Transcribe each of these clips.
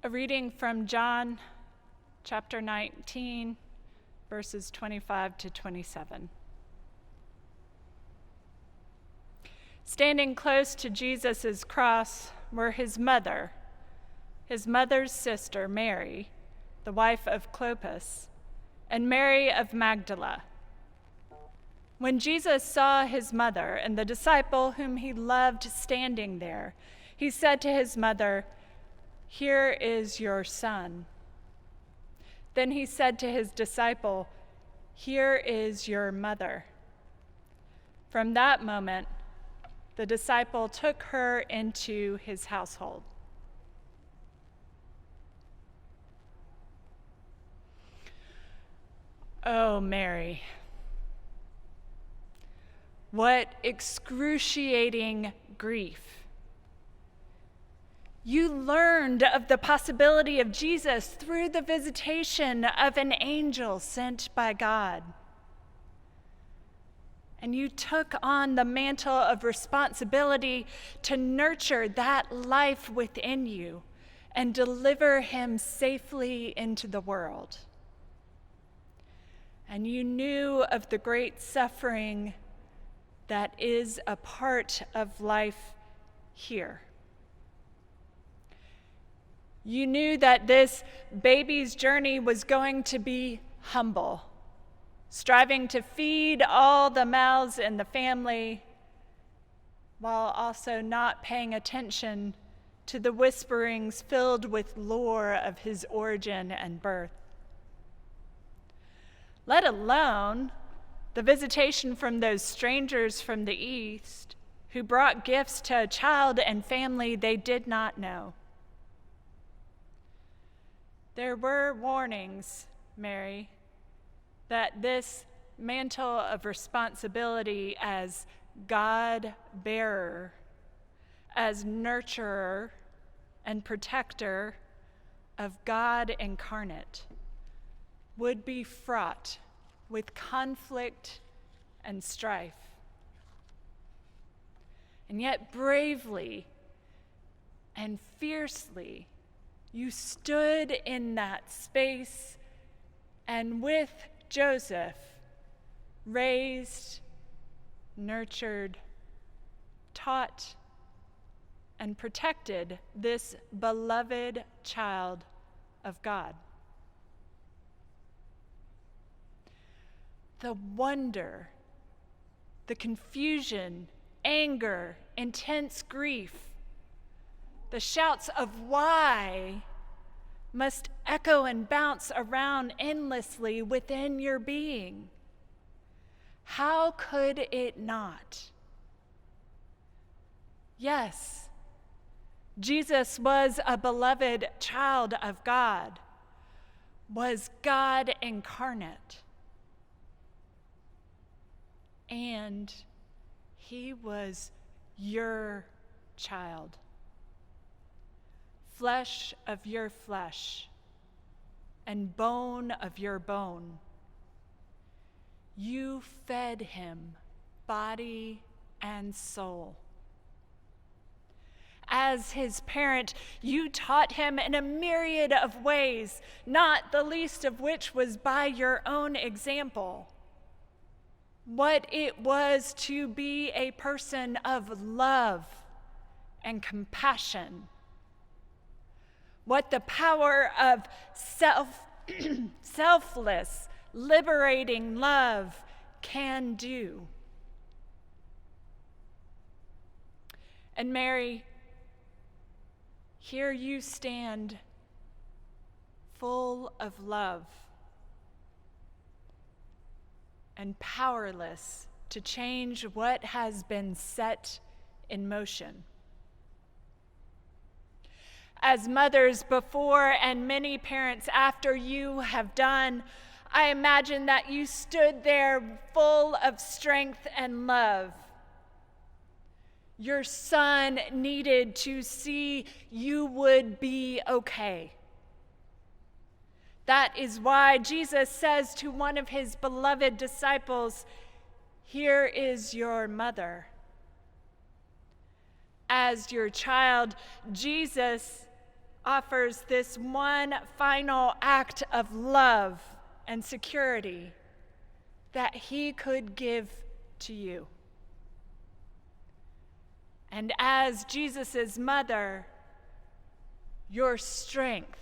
A reading from John chapter 19, verses 25 to 27. Standing close to Jesus' cross were his mother's sister, Mary, the wife of Clopas, and Mary of Magdala. When Jesus saw his mother and the disciple whom he loved standing there, he said to his mother, "Here is your son." Then he said to his disciple, "Here is your mother." From that moment, the disciple took her into his household. Oh, Mary, what excruciating grief. You learned of the possibility of Jesus through the visitation of an angel sent by God. And you took on the mantle of responsibility to nurture that life within you and deliver him safely into the world. And you knew of the great suffering that is a part of life here. You knew that this baby's journey was going to be humble, striving to feed all the mouths in the family, while also not paying attention to the whisperings filled with lore of his origin and birth. Let alone the visitation from those strangers from the East who brought gifts to a child and family they did not know. There were warnings, Mary, that this mantle of responsibility as God-bearer, as nurturer and protector of God incarnate, would be fraught with conflict and strife. And yet bravely and fiercely, you stood in that space and with Joseph raised, nurtured, taught, and protected this beloved child of God. The wonder, the confusion, anger, intense grief, the shouts of why must echo and bounce around endlessly within your being. How could it not? Yes, Jesus was a beloved child of God, was God incarnate, and he was your child. Flesh of your flesh, and bone of your bone. You fed him body and soul. As his parent, you taught him in a myriad of ways, not the least of which was by your own example, what it was to be a person of love and compassion, what the power of selfless, liberating love can do. And Mary, here you stand, full of love and powerless to change what has been set in motion. As mothers before and many parents after you have done, I imagine that you stood there full of strength and love. Your son needed to see you would be okay. That is why Jesus says to one of his beloved disciples, "Here is your mother." As your child, Jesus offers this one final act of love and security that he could give to you. And as Jesus' mother, your strength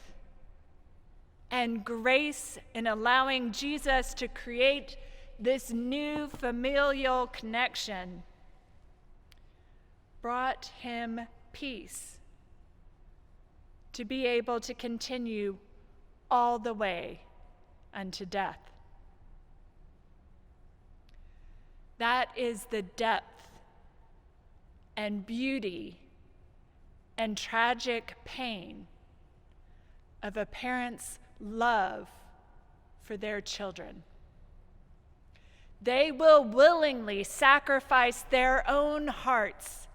and grace in allowing Jesus to create this new familial connection brought him peace to be able to continue all the way unto death. That is the depth and beauty and tragic pain of a parent's love for their children. They will willingly sacrifice their own hearts,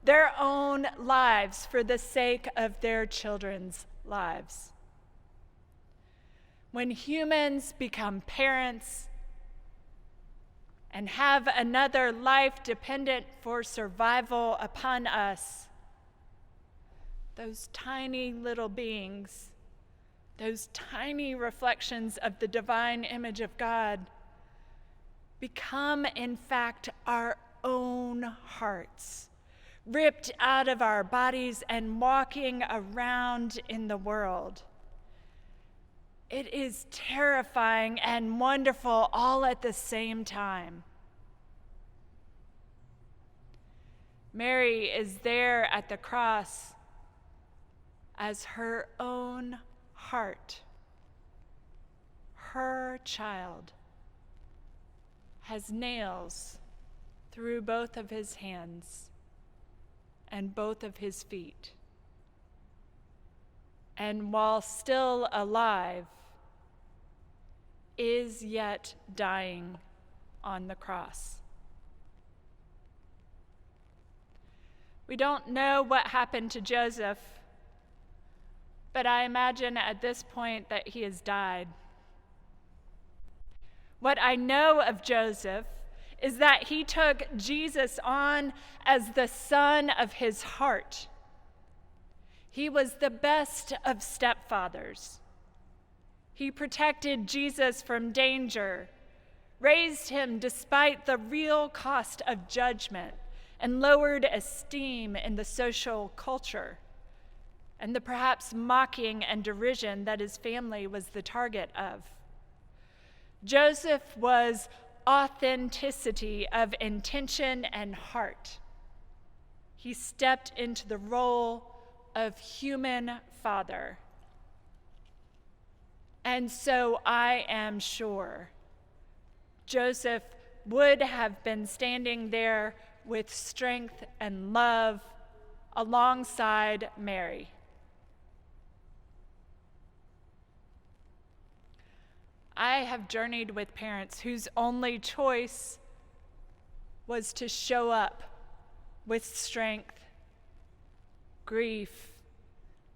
their own lives for the sake of their children's lives. When humans become parents and have another life dependent for survival upon us, those tiny little beings, those tiny reflections of the divine image of God, become in fact our own hearts, ripped out of our bodies and walking around in the world. It is terrifying and wonderful all at the same time. Mary is there at the cross as her own heart. Her child has nails through both of his hands and both of his feet. And while still alive, is yet dying on the cross. We don't know what happened to Joseph, but I imagine at this point that he has died. What I know of Joseph is that he took Jesus on as the son of his heart. He was the best of stepfathers. He protected Jesus from danger, raised him despite the real cost of judgment, and lowered esteem in the social culture, and the perhaps mocking and derision that his family was the target of. Joseph was authenticity of intention and heart. He stepped into the role of human father. And so I am sure Joseph would have been standing there with strength and love alongside Mary. I have journeyed with parents whose only choice was to show up with strength, grief,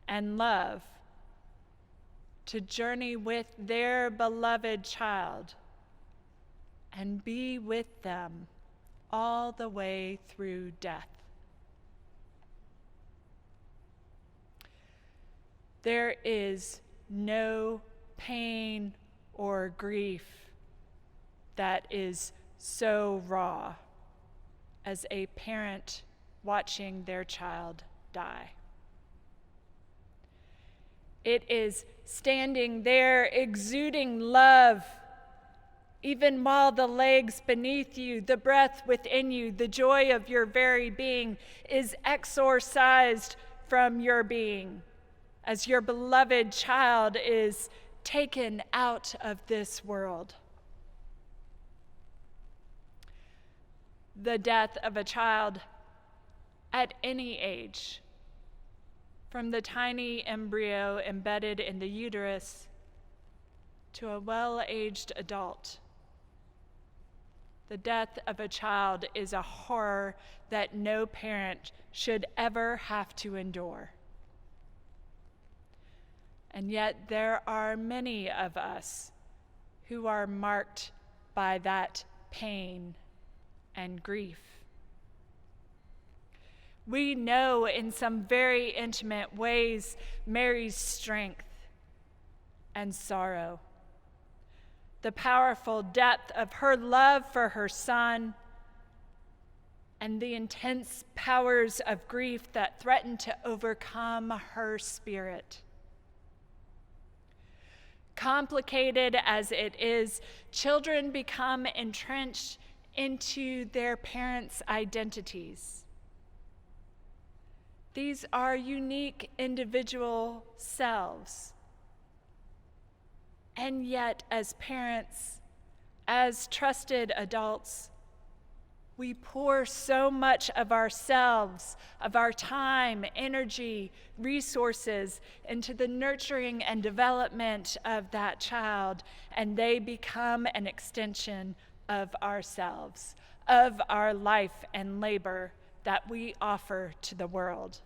and love to journey with their beloved child and be with them all the way through death. There is no pain or grief that is so raw as a parent watching their child die. It is standing there exuding love, even while the legs beneath you, the breath within you, the joy of your very being is exorcised from your being as your beloved child is taken out of this world. The death of a child at any age, from the tiny embryo embedded in the uterus to a well-aged adult. The death of a child is a horror that no parent should ever have to endure. And yet there are many of us who are marked by that pain and grief. We know in some very intimate ways Mary's strength and sorrow, the powerful depth of her love for her son, and the intense powers of grief that threaten to overcome her spirit. Complicated as it is, children become entrenched into their parents' identities. These are unique individual selves. And yet, as parents, as trusted adults, we pour so much of ourselves, of our time, energy, resources into the nurturing and development of that child, and they become an extension of ourselves, of our life and labor that we offer to the world.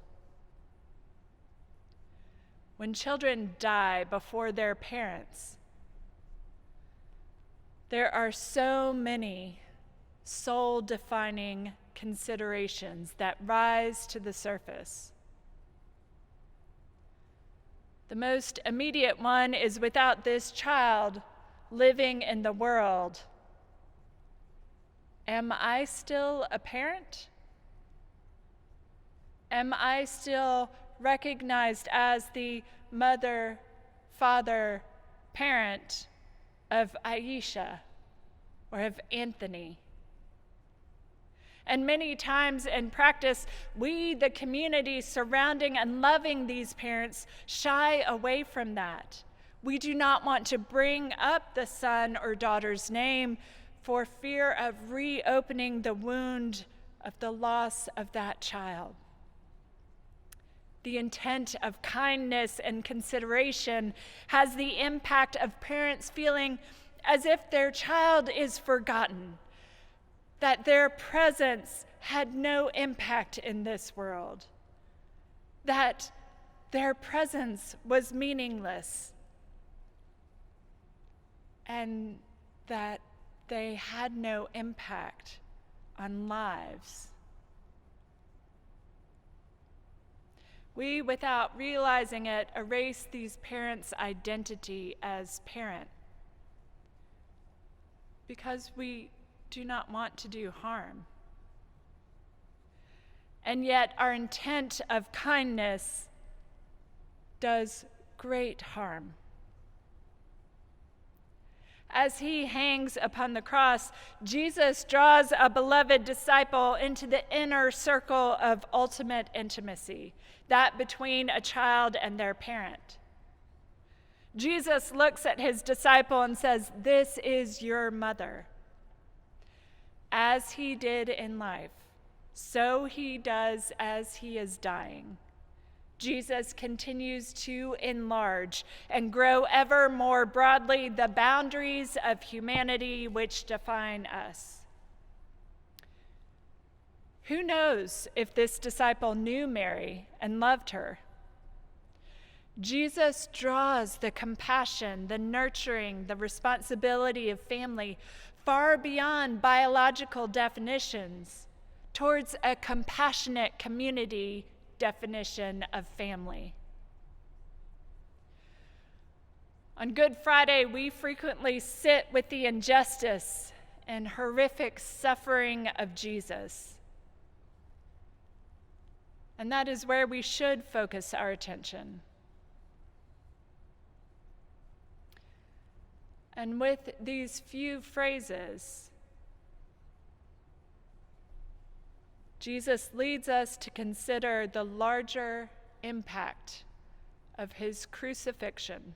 When children die before their parents, there are so many soul-defining considerations that rise to the surface. The most immediate one is, without this child living in the world, am I still a parent? Am I still recognized as the mother, father, parent of Aisha or of Anthony? And many times in practice, we, the community surrounding and loving these parents, shy away from that. We do not want to bring up the son or daughter's name for fear of reopening the wound of the loss of that child. The intent of kindness and consideration has the impact of parents feeling as if their child is forgotten, that their presence had no impact in this world, that their presence was meaningless, and that they had no impact on lives. We, without realizing it, erase these parents' identity as parent because we do not want to do harm. And yet our intent of kindness does great harm. As he hangs upon the cross, Jesus draws a beloved disciple into the inner circle of ultimate intimacy, that between a child and their parent. Jesus looks at his disciple and says, "This is your mother." As he did in life, so he does as he is dying. Jesus continues to enlarge and grow ever more broadly the boundaries of humanity which define us. Who knows if this disciple knew Mary and loved her? Jesus draws the compassion, the nurturing, the responsibility of family far beyond biological definitions towards a compassionate community definition of family. On Good Friday, we frequently sit with the injustice and horrific suffering of Jesus. And that is where we should focus our attention. And with these few phrases, Jesus leads us to consider the larger impact of his crucifixion.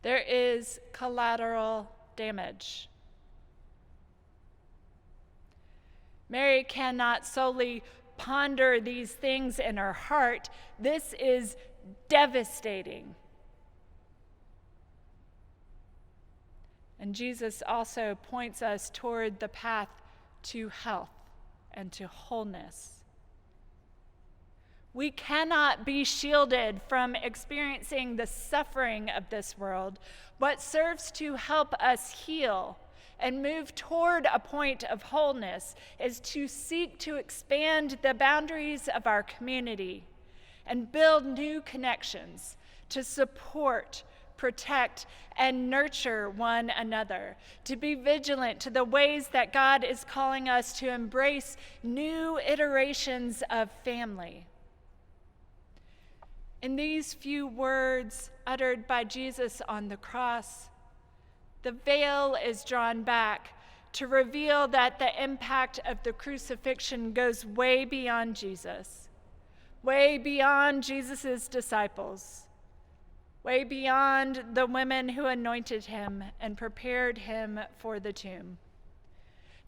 There is collateral damage. Mary cannot solely ponder these things in her heart. This is devastating. And Jesus also points us toward the path to health and to wholeness. We cannot be shielded from experiencing the suffering of this world. What serves to help us heal and move toward a point of wholeness is to seek to expand the boundaries of our community and build new connections to support, protect, and nurture one another, to be vigilant to the ways that God is calling us to embrace new iterations of family. In these few words uttered by Jesus on the cross, the veil is drawn back to reveal that the impact of the crucifixion goes way beyond Jesus, way beyond Jesus' disciples, way beyond the women who anointed him and prepared him for the tomb.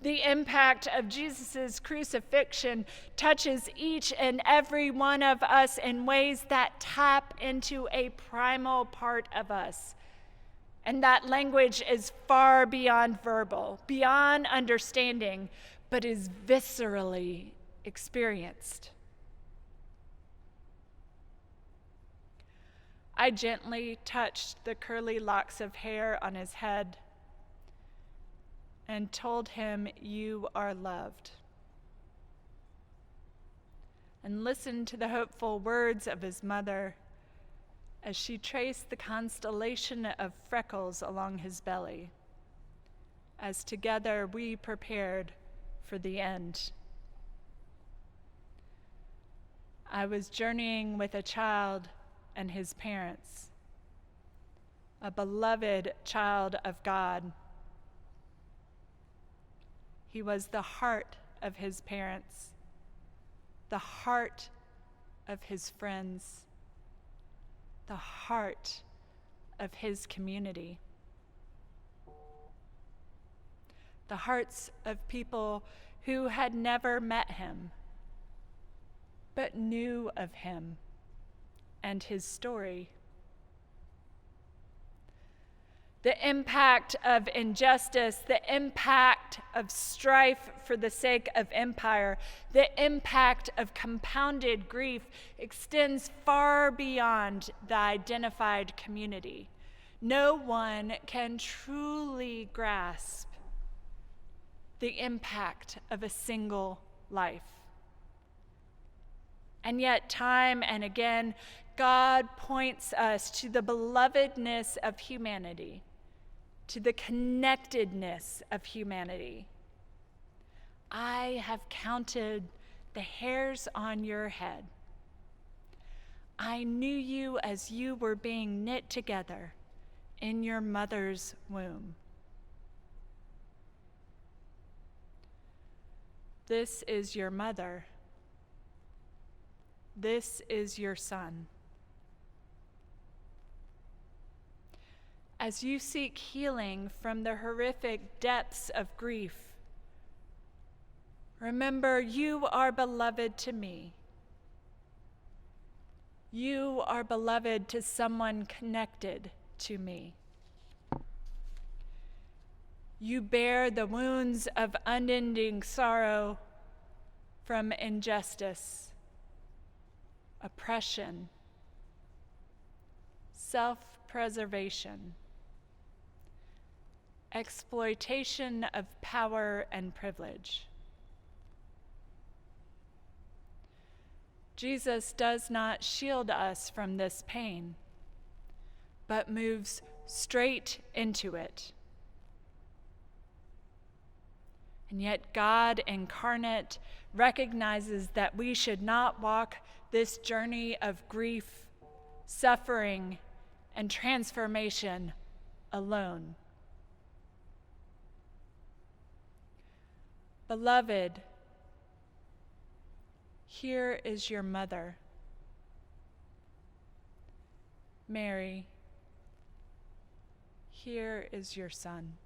The impact of Jesus' crucifixion touches each and every one of us in ways that tap into a primal part of us. And that language is far beyond verbal, beyond understanding, but is viscerally experienced. I gently touched the curly locks of hair on his head and told him, "You are loved," and listened to the hopeful words of his mother as she traced the constellation of freckles along his belly, as together we prepared for the end. I was journeying with a child and his parents, a beloved child of God. He was the heart of his parents, the heart of his friends, the heart of his community, the hearts of people who had never met him, but knew of him and his story. The impact of injustice, the impact of strife for the sake of empire, the impact of compounded grief extends far beyond the identified community. No one can truly grasp the impact of a single life. And yet, time and again, God points us to the belovedness of humanity, to the connectedness of humanity. I have counted the hairs on your head. I knew you as you were being knit together in your mother's womb. This is your mother. This is your son. As you seek healing from the horrific depths of grief, remember you are beloved to me. You are beloved to someone connected to me. You bear the wounds of unending sorrow from injustice, oppression, self-preservation, exploitation of power and privilege. Jesus does not shield us from this pain, but moves straight into it. And yet God incarnate recognizes that we should not walk this journey of grief, suffering, and transformation alone. Beloved, here is your mother. Mary, here is your son.